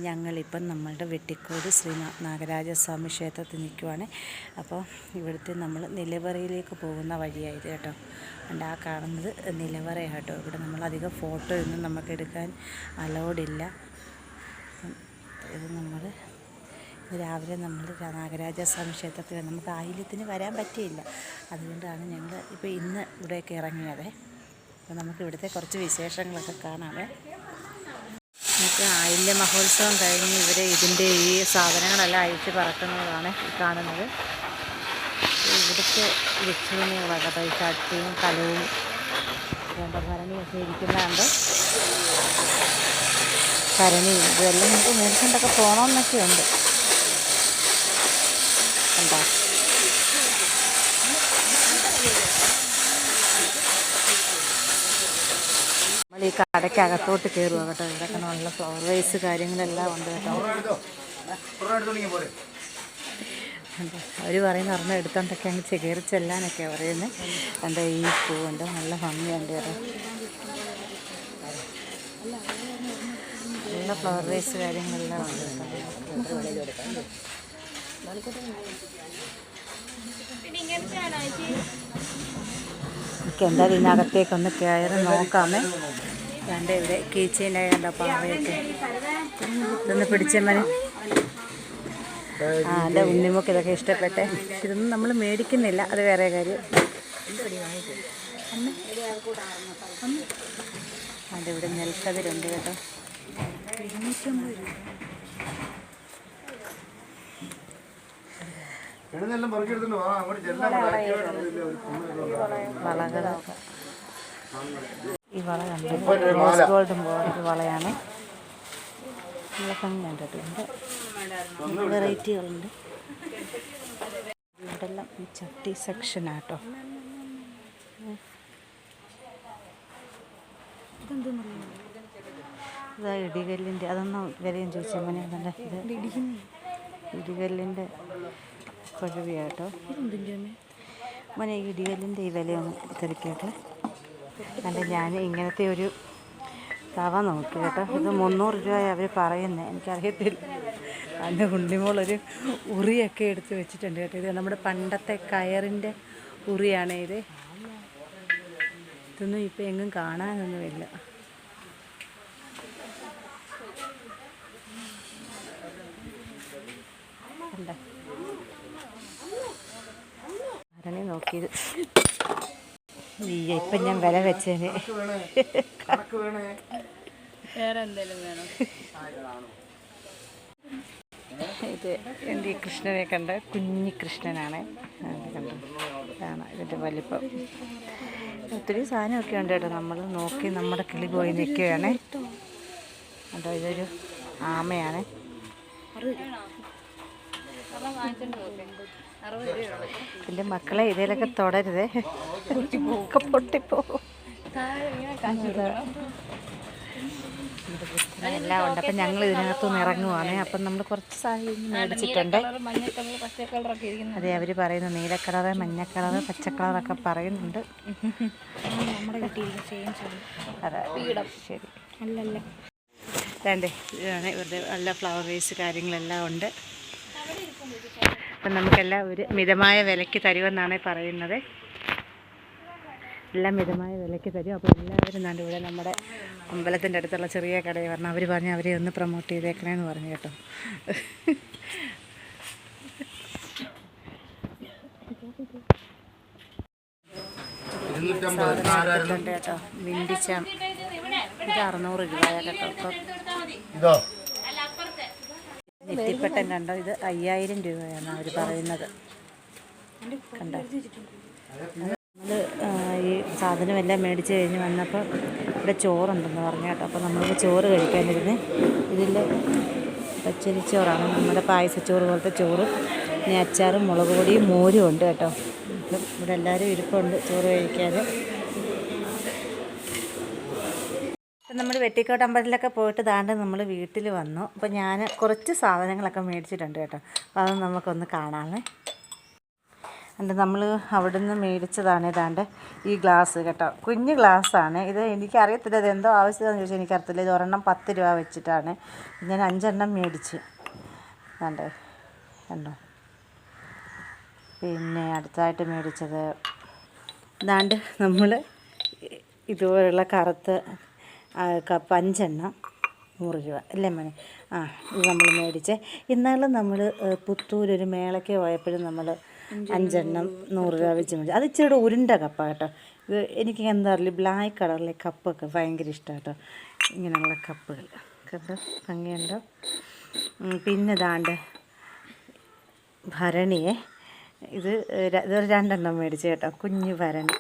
ഞങ്ങളിപ്പം നമ്മളുടെ വെട്ടിക്കോട് ശ്രീ നാഗരാജസ്വാമി ക്ഷേത്രത്തിൽ നിൽക്കുവാണ്. അപ്പോൾ ഇവിടുത്തെ നമ്മൾ നിലവറയിലേക്ക് പോകുന്ന വഴിയായത് കേട്ടോ. അതുകൊണ്ട് ആ കാണുന്നത് നിലവറയാണ് കേട്ടോ. ഇവിടെ നമ്മളധികം ഫോട്ടോ ഒന്നും നമുക്ക് എടുക്കാൻ അലൗഡില്ല. ഇത് നമ്മൾ രാവിലെ നമ്മൾ നാഗരാജസ്വാമി ക്ഷേത്രത്തിൽ നമുക്ക് ആയില്യത്തിന് വരാൻ പറ്റിയില്ല. അതുകൊണ്ടാണ് ഞങ്ങൾ ഇപ്പോൾ ഇന്ന് ഇവിടേക്ക് ഇറങ്ങിയത്. അപ്പോൾ നമുക്ക് ഇവിടുത്തെ കുറച്ച് വിശേഷങ്ങളൊക്കെ കാണാമേ. നമുക്ക് ആയില്യ മഹോത്സവം കഴിഞ്ഞ് ഇവരെ ഇതിൻ്റെ ഈ സാധനങ്ങളെല്ലാം അഴിച്ച് പറക്കുന്നതാണ് ഈ കാണുന്നത്. ഇവിടുത്തെ ലക്ഷ്മികളൊക്കെ ഈ ചട്ടിയും കലവും ഭരണിയൊക്കെ ഇരിക്കുന്നതുകൊണ്ട് ഭരണിയും ഇതെല്ലാം നമുക്ക് മേടിച്ചുകൊണ്ടൊക്കെ പോകണമെന്നൊക്കെ ഉണ്ട്. കണ്ടോ? നമ്മൾ ഈ കടയ്ക്കകത്തോട്ട് കയറുക കേട്ടോ. ഇതൊക്കെ നല്ല ഫ്ലവർ വേസ് കാര്യങ്ങളെല്ലാം ഉണ്ട് കേട്ടോ. അവർ പറയുന്ന പറഞ്ഞ എടുത്തോണ്ടൊക്കെ അങ്ങ് കയറി ചെല്ലാനൊക്കെയാണ് പറയുന്നത്. എൻ്റെ ഈ പൂവുണ്ട്, നല്ല ഭംഗിയുണ്ട് കേട്ടോ. നല്ല ഫ്ലവർ വേസ് കാര്യങ്ങളെല്ലാം ഉണ്ട് കേട്ടോ. നമുക്ക് എന്തായാലും ഇതിനകത്തേക്കൊന്ന് കയറി നോക്കാമേ. കണ്ട ഇവിടെ കീച്ചേൻ്റെ കണ്ടോ പാവയൊക്കെ. ഇതൊന്ന് പിടിച്ചമ്മന്. എൻ്റെ ഉണ്ണിമൊക്കെ ഇതൊക്കെ ഇഷ്ടപ്പെട്ടെ. ഇതൊന്നും നമ്മൾ മേടിക്കുന്നില്ല, അത് വേറെ കാര്യം. അതിൻ്റെ ഇവിടെ നെൽക്കതിരുണ്ട് കേട്ടോ. 250 രൂപ. വളകളൊക്കെ ഈ വള കണ്ടു. റോസ് ഗോൾഡും ഒരു വളയാണ്. നല്ല ഭംഗി കണ്ടിട്ടുണ്ട്. വെറൈറ്റികളുണ്ട്. ഇവിടെല്ലാം ഈ ചട്ടി സെക്ഷനാട്ടോ. ഇതാ ഇടികല്ലിൻ്റെ അതൊന്നും വിലയും ചോദിച്ചാൽ മനെ. അതല്ല ഇത് ഇടികല്ലിൻ്റെ കുഴവിയാട്ടോ. മോനെ ഈ ഇടികല്ലിൻ്റെ ഈ വിലയൊന്ന് തിരക്കിയിട്ട് കണ്ട. ഞാൻ ഇങ്ങനത്തെ ഒരു തവ നോക്കി കേട്ടോ. ഇത് 300 രൂപ അവർ പറയുന്നത്, എനിക്കറിയത്തില്ല. അതിൻ്റെ ഉണ്ണിമോളൊരു ഉറിയൊക്കെ എടുത്ത് വെച്ചിട്ടുണ്ട് കേട്ടോ. ഇത് നമ്മുടെ പണ്ടത്തെ കയറിൻ്റെ ഉറിയാണ് ഇത്. ഇതൊന്നും ഇപ്പം എങ്ങും കാണാനൊന്നുമില്ല. കണ്ട ആരണി നോക്കിയത്. ഇപ്പം ഞാൻ വില വെച്ചേന്. വേറെ എന്തെങ്കിലും വേണം. ഇത് എൻ്റെ ഈ കൃഷ്ണനെ കണ്ട കുഞ്ഞി കൃഷ്ണനാണ്. കണ്ടു ഇതാണ് ഇതിൻ്റെ വലിപ്പം. ഒത്തിരി സാധനമൊക്കെ ഉണ്ട് കേട്ടോ. നമ്മൾ നോക്കി നമ്മുടെ കിളി പോയി നിൽക്കുകയാണ് കേട്ടോ. ഇതൊരു ആമയാണ്. എൻ്റെ മക്കളെ ഇതിലൊക്കെ തൊടരുതേ, ഒക്കെ പൊട്ടിപ്പോകും. എല്ലാം ഉണ്ട്. അപ്പം ഞങ്ങൾ ഇതിനകത്തുനിന്ന് ഇറങ്ങുവാണ്. അപ്പം നമ്മൾ കുറച്ച് സാധനം മേടിച്ചിട്ടുണ്ട്. അതെ, അവർ പറയുന്നു നീല കളറ്, മഞ്ഞ കളറ്, പച്ച കളറൊക്കെ പറയുന്നുണ്ട്. അതെ, ശരി. വേണ്ടേ, ഇതാണ് ഇവരുടെ നല്ല ഫ്ലവർ വേസ് കാര്യങ്ങളെല്ലാം ഉണ്ട്. അപ്പം നമുക്കെല്ലാം ഒരു മിതമായ വിലയ്ക്ക് തരുമെന്നാണ് പറയുന്നത്. എല്ലാം മിതമായ വിലയ്ക്ക് തരും. അപ്പോൾ എല്ലാവരും നാണ്ട് ഇവിടെ നമ്മുടെ അമ്പലത്തിൻ്റെ അടുത്തുള്ള ചെറിയ കടയിൽ പറഞ്ഞു. അവർ പറഞ്ഞ് അവരെ ഒന്ന് പ്രൊമോട്ട് ചെയ്തേക്കണേന്ന് പറഞ്ഞു കേട്ടോ. സാധനം കേട്ടോ. വിണ്ടിച്ചാം ഇത് 600 രൂപയാണ് കേട്ടോ. അപ്പം നെറ്റിപ്പട്ടം കണ്ടോ, ഇത് 5000 രൂപയാണ് അവർ പറയുന്നത്. കണ്ടോ, നമ്മൾ ഈ സാധനമെല്ലാം മേടിച്ച് കഴിഞ്ഞ് വന്നപ്പോൾ ഇവിടെ ചോറുണ്ടെന്ന് പറഞ്ഞു കേട്ടോ. അപ്പോൾ നമ്മൾക്ക് ചോറ് കഴിക്കാനിരുന്ന് ഇതിൽ പച്ചരിച്ചോറാണ്, നമ്മുടെ പായസച്ചോറ് പോലത്തെ ചോറ്. ഇനി അച്ചാറും മുളക് പൊടിയും മോരും ഉണ്ട് കേട്ടോ. അപ്പം ഇവിടെ എല്ലാവരും ഇരിപ്പുണ്ട് ചോറ് കഴിക്കാൻ. അപ്പം നമ്മൾ വെട്ടിക്കോട്ട് അമ്പലത്തിലൊക്കെ പോയിട്ട് താണ്ട് നമ്മൾ വീട്ടിൽ വന്നു. അപ്പോൾ ഞാൻ കുറച്ച് സാധനങ്ങളൊക്കെ മേടിച്ചിട്ടുണ്ട് കേട്ടോ. അപ്പോൾ അത് നമുക്കൊന്ന് കാണാമേ. എൻ്റെ നമ്മൾ അവിടെ നിന്ന് മേടിച്ചതാണ് ഇതാണ്ട് ഈ ഗ്ലാസ് കേട്ടോ. കുഞ്ഞ് ഗ്ലാസ്സാണ് ഇത്. എനിക്കറിയത്തില്ല ഇത് എന്തോ ആവശ്യമാണെന്ന് ചോദിച്ചാൽ എനിക്കറിയത്തില്ല. ഇത് ഒരെണ്ണം 10 രൂപ വെച്ചിട്ടാണ്. ഞാൻ 5 എണ്ണം മേടിച്ച്. അതെ കണ്ടോ. പിന്നെ അടുത്തായിട്ട് മേടിച്ചത് ഇതാണ്ട് നമ്മൾ ഇതുപോലുള്ള കറുത്ത കപ്പ് 5 എണ്ണം 100 രൂപ അല്ലേ മോനെ? ഇത് നമ്മൾ മേടിച്ചേ. ഇന്നാളും നമ്മൾ പുത്തൂരൊരു മേളയ്ക്ക് പോയപ്പോഴും നമ്മൾ 5 എണ്ണം 100 രൂപ വെച്ച് മേടിച്ചു. അത് ഇച്ചിരി ഉരുണ്ട കപ്പാണ് കേട്ടോ. ഇത് എനിക്ക് എന്താ അറിയില്ല, ബ്ലാക്ക് കളറിലെ കപ്പൊക്കെ ഭയങ്കര ഇഷ്ടമാണ് കേട്ടോ. ഇങ്ങനെയുള്ള കപ്പുകൾ കണ്ടോ, ഭംഗിയുണ്ടോ? പിന്നെ ഇതാണ്ട് ഭരണിയെ ഇതൊരു 2 എണ്ണം മേടിച്ചു കേട്ടോ. കുഞ്ഞു ഭരണി,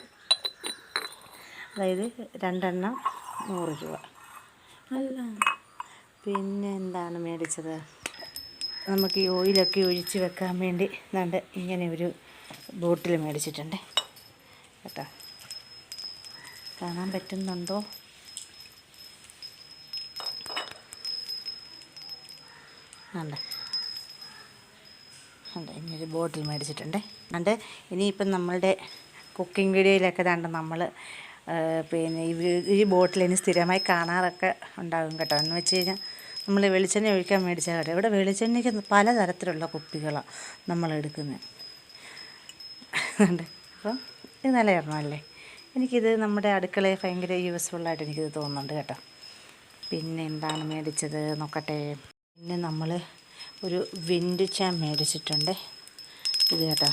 അതായത് 2 എണ്ണം 100 രൂപ. പിന്നെ എന്താണ് മേടിച്ചത്? നമുക്ക് ഈ ഓയിലൊക്കെ ഒഴിച്ച് വെക്കാൻ വേണ്ടി ദാണ്ട് ഇങ്ങനെ ഒരു ബോട്ടിൽ മേടിച്ചിട്ടുണ്ട് കേട്ടോ. കാണാൻ പറ്റുന്നുണ്ടോ? ഉണ്ട് ഇങ്ങനൊരു ബോട്ടിൽ മേടിച്ചിട്ടുണ്ട്. അതുകൊണ്ട് ഇനിയിപ്പം നമ്മളുടെ കുക്കിംഗ് വീഡിയോയിലൊക്കെ ദാണ്ട് നമ്മൾ പിന്നെ ഈ ബോട്ടിൽ ഇനി സ്ഥിരമായി കാണാറൊക്കെ ഉണ്ടാകും കേട്ടോ. എന്ന് വെച്ച് കഴിഞ്ഞാൽ നമ്മൾ വെളിച്ചെണ്ണ ഒഴിക്കാൻ മേടിച്ചാൽ കേട്ടോ, ഇവിടെ വെളിച്ചെണ്ണയ്ക്ക് പലതരത്തിലുള്ള കുപ്പികളാണ് നമ്മൾ എടുക്കുന്നത്. അപ്പം ഇത് നല്ല എണ്ണമല്ലേ. എനിക്കിത് നമ്മുടെ അടുക്കളയിൽ ഭയങ്കര യൂസ്ഫുള്ളായിട്ട് എനിക്കിത് തോന്നുന്നുണ്ട് കേട്ടോ. പിന്നെ എന്താണ് മേടിച്ചത് നോക്കട്ടെ. പിന്നെ നമ്മൾ ഒരു വിൻഡ് ചാം മേടിച്ചിട്ടുണ്ട്. ഇത് കേട്ടോ,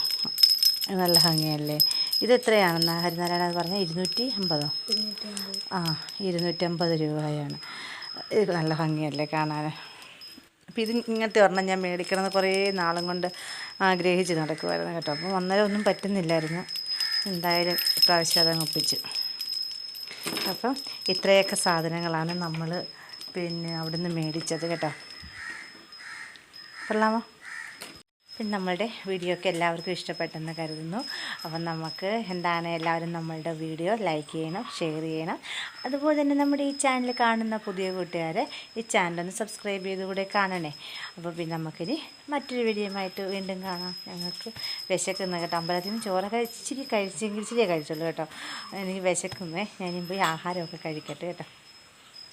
നല്ല ഭംഗിയല്ലേ. ഇത് എത്രയാണെന്ന് ഹരിനാരായണ പറഞ്ഞാൽ 250 250 രൂപയാണ്. ഇത് നല്ല ഭംഗിയല്ലേ കാണാൻ. അപ്പോൾ ഇത് ഇങ്ങനത്തെ ഒരെണ്ണം ഞാൻ മേടിക്കണമെന്ന് കുറേ നാളും കൊണ്ട് ആഗ്രഹിച്ച് നടക്കുമായിരുന്നു കേട്ടോ. അപ്പോൾ അന്നേരം ഒന്നും പറ്റുന്നില്ലായിരുന്നു. എന്തായാലും ഇപ്രാവശ്യം അതങ്ങ് ഒപ്പിച്ചു. അപ്പം ഇത്രയൊക്കെ സാധനങ്ങളാണ് നമ്മൾ പിന്നെ അവിടെ നിന്ന് മേടിച്ചത് കേട്ടോ. കൊള്ളാമോ? പിന്നെ നമ്മളുടെ വീഡിയോ ഒക്കെ എല്ലാവർക്കും ഇഷ്ടപ്പെട്ടെന്ന് കരുതുന്നു. അപ്പം നമുക്ക് എന്താണ് എല്ലാവരും നമ്മളുടെ വീഡിയോ ലൈക്ക് ചെയ്യണം, ഷെയർ ചെയ്യണം. അതുപോലെ തന്നെ നമ്മുടെ ഈ ചാനൽ കാണുന്ന പുതിയ കൂട്ടുകാരെ ഈ ചാനലൊന്ന് സബ്സ്ക്രൈബ് ചെയ്തുകൂടെ കാണണേ. അപ്പോൾ പിന്നെ നമുക്കിനി മറ്റൊരു വീഡിയോയുമായിട്ട് വീണ്ടും കാണാം. ഞങ്ങൾക്ക് വിശക്കുന്ന കേട്ടോ. അമ്പലത്തിൽ നിന്ന് ചോറൊക്കെ ഇച്ചിരിയേ കഴിച്ചുള്ളൂ കേട്ടോ. എനിക്ക് വിശക്കുന്നേ. ഞാനിപ്പോൾ ഈ ആഹാരമൊക്കെ കഴിക്കട്ടെ കേട്ടോ.